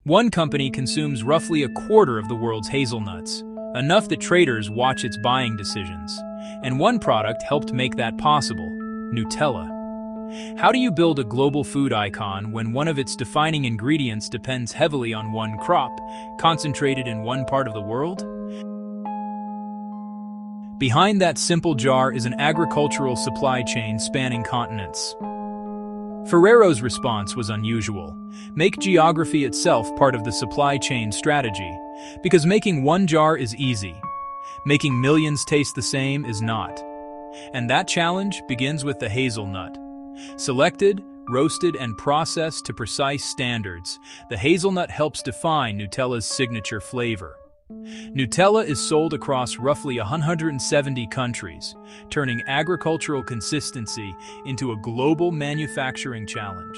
One company consumes roughly a quarter of the world's hazelnuts, enough that traders watch its buying decisions. And one product helped make that possible: Nutella. How do you build a global food icon when one of its defining ingredients depends heavily on one crop, concentrated in one part of the world? Behind that simple jar is an agricultural supply chain spanning continents. Ferrero's response was unusual. Make geography itself part of the supply chain strategy, because making one jar is easy. Making millions taste the same is not. And that challenge begins with the hazelnut. Selected, roasted, and processed to precise standards, the hazelnut helps define Nutella's signature flavor. Nutella is sold across roughly 170 countries, turning agricultural consistency into a global manufacturing challenge.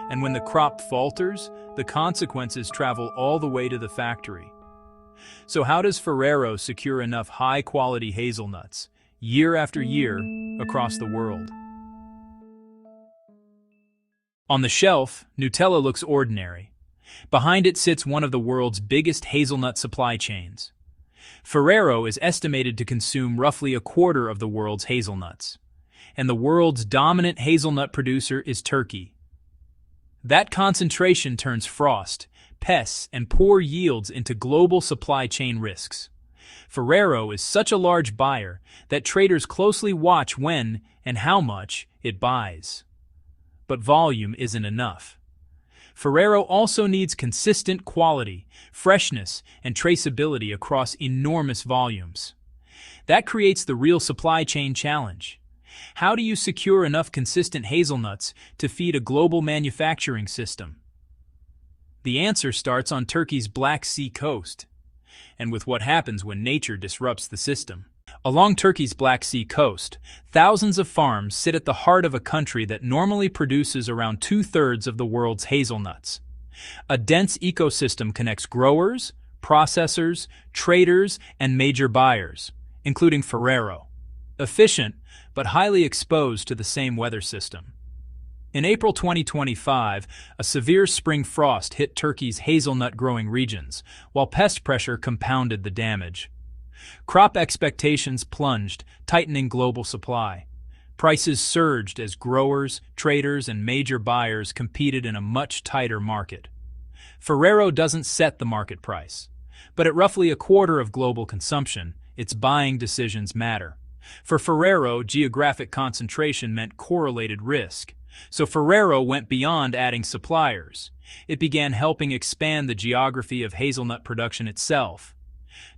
And when the crop falters, the consequences travel all the way to the factory. So how does Ferrero secure enough high-quality hazelnuts, year after year, across the world? On the shelf, Nutella looks ordinary. Behind it sits one of the world's biggest hazelnut supply chains. Ferrero is estimated to consume roughly a quarter of the world's hazelnuts. And the world's dominant hazelnut producer is Turkey. That concentration turns frost, pests, and poor yields into global supply chain risks. Ferrero is such a large buyer that traders closely watch when and how much it buys. But volume isn't enough. Ferrero also needs consistent quality, freshness, and traceability across enormous volumes. That creates the real supply chain challenge. How do you secure enough consistent hazelnuts to feed a global manufacturing system? The answer starts on Turkey's Black Sea coast, and with what happens when nature disrupts the system. Along Turkey's Black Sea coast, thousands of farms sit at the heart of a country that normally produces around 2/3 of the world's hazelnuts. A dense ecosystem connects growers, processors, traders, and major buyers, including Ferrero. Efficient, but highly exposed to the same weather system. In April 2025, a severe spring frost hit Turkey's hazelnut-growing regions, while pest pressure compounded the damage. Crop expectations plunged, tightening global supply. Prices surged as growers, traders, and major buyers competed in a much tighter market. Ferrero doesn't set the market price, but at roughly a quarter of global consumption, its buying decisions matter. For Ferrero, geographic concentration meant correlated risk. So Ferrero went beyond adding suppliers. It began helping expand the geography of hazelnut production itself.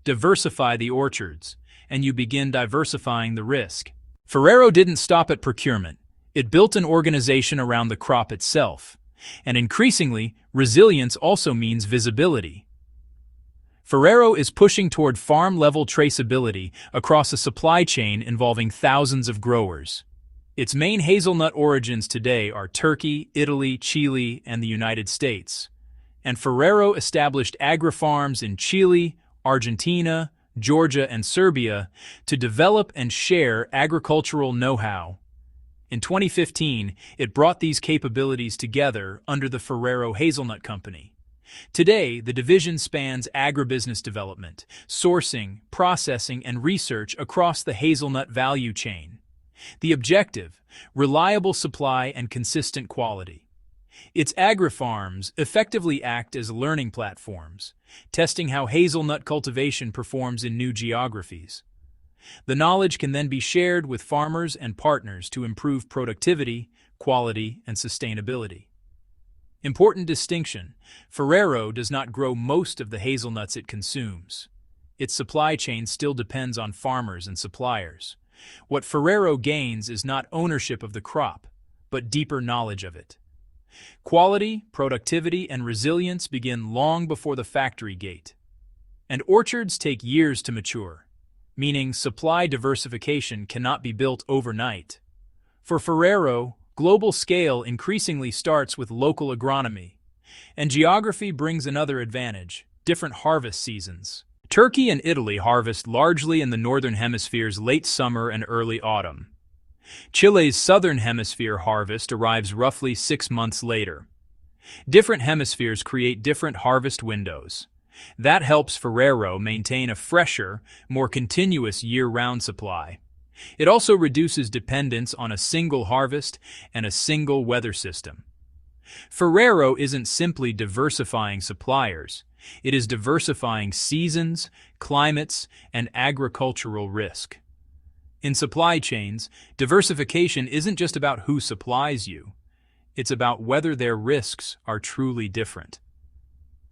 Diversify the orchards, and you begin diversifying the risk. Ferrero didn't stop at procurement. It built an organization around the crop itself. And increasingly, resilience also means visibility. Ferrero is pushing toward farm-level traceability across a supply chain involving thousands of growers. Its main hazelnut origins today are Turkey, Italy, Chile, and the United States. And Ferrero established agri-farms in Chile, Argentina, Georgia, and Serbia to develop and share agricultural know-how. In 2015, it brought these capabilities together under the Ferrero Hazelnut Company. Today, the division spans agribusiness development, sourcing, processing, and research across the hazelnut value chain. The objective: reliable supply and consistent quality. Its agri-farms effectively act as learning platforms, testing how hazelnut cultivation performs in new geographies. The knowledge can then be shared with farmers and partners to improve productivity, quality, and sustainability. Important distinction: Ferrero does not grow most of the hazelnuts it consumes. Its supply chain still depends on farmers and suppliers. What Ferrero gains is not ownership of the crop, but deeper knowledge of it. Quality, productivity, and resilience begin long before the factory gate. And orchards take years to mature, meaning supply diversification cannot be built overnight. For Ferrero, global scale increasingly starts with local agronomy. And geography brings another advantage: different harvest seasons. Turkey and Italy harvest largely in the Northern Hemisphere's late summer and early autumn. Chile's Southern Hemisphere harvest arrives roughly 6 months later. Different hemispheres create different harvest windows. That helps Ferrero maintain a fresher, more continuous year-round supply. It also reduces dependence on a single harvest and a single weather system. Ferrero isn't simply diversifying suppliers, it is diversifying seasons, climates, and agricultural risk. In supply chains, diversification isn't just about who supplies you, it's about whether their risks are truly different.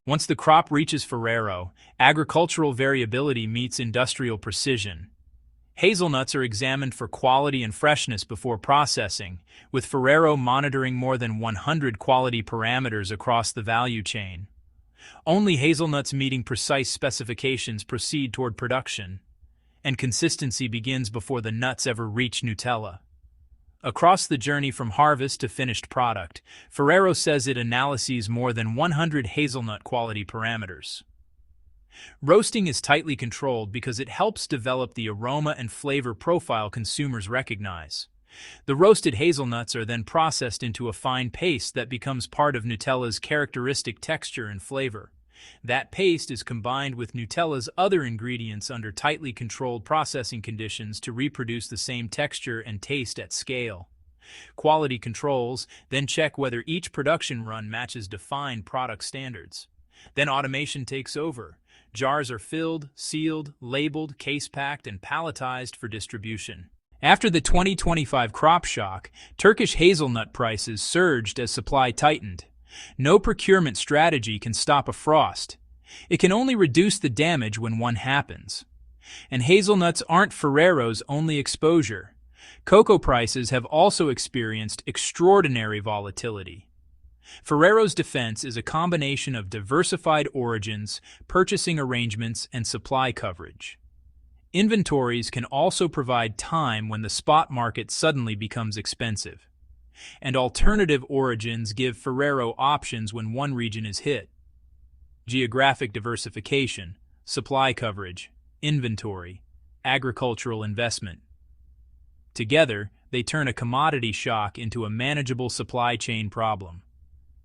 Once the crop reaches Ferrero, agricultural variability meets industrial precision. Hazelnuts are examined for quality and freshness before processing, with Ferrero monitoring more than 100 quality parameters across the value chain. Only hazelnuts meeting precise specifications proceed toward production, and consistency begins before the nuts ever reach Nutella. Across the journey from harvest to finished product, Ferrero says it analyzes more than 100 hazelnut quality parameters. Roasting is tightly controlled because it helps develop the aroma and flavor profile consumers recognize. The roasted hazelnuts are then processed into a fine paste that becomes part of Nutella's characteristic texture and flavor. That paste is combined with Nutella's other ingredients under tightly controlled processing conditions to reproduce the same texture and taste at scale. Quality controls then check whether each production run matches defined product standards. Then automation takes over. Jars are filled, sealed, labeled, case-packed, and palletized for distribution. After the 2025 crop shock, Turkish hazelnut prices surged as supply tightened. No procurement strategy can stop a frost. It can only reduce the damage when one happens. And hazelnuts aren't Ferrero's only exposure. Cocoa prices have also experienced extraordinary volatility. Ferrero's defense is a combination of diversified origins, purchasing arrangements, and supply coverage. Inventories can also provide time when the spot market suddenly becomes expensive. And alternative origins give Ferrero options when one region is hit. Geographic diversification, supply coverage, inventory, agricultural investment. Together, they turn a commodity shock into a manageable supply chain problem.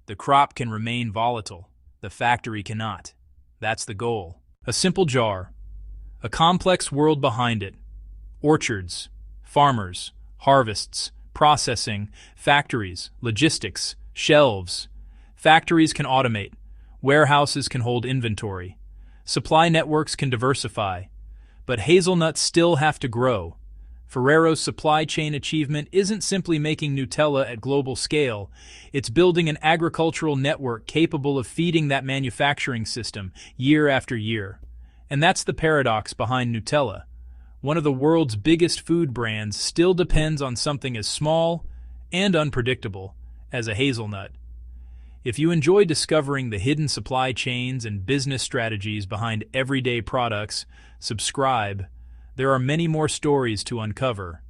The crop can remain volatile, the factory cannot. That's the goal. A simple jar, a complex world behind it. Orchards, farmers, harvests, processing, factories, logistics, shelves. Factories can automate. Warehouses can hold inventory. Supply networks can diversify. But hazelnuts still have to grow. Ferrero's supply chain achievement isn't simply making Nutella at global scale, it's building an agricultural network capable of feeding that manufacturing system year after year. And that's the paradox behind Nutella. One of the world's biggest food brands still depends on something as small and unpredictable as a hazelnut. If you enjoy discovering the hidden supply chains and business strategies behind everyday products, subscribe. There are many more stories to uncover.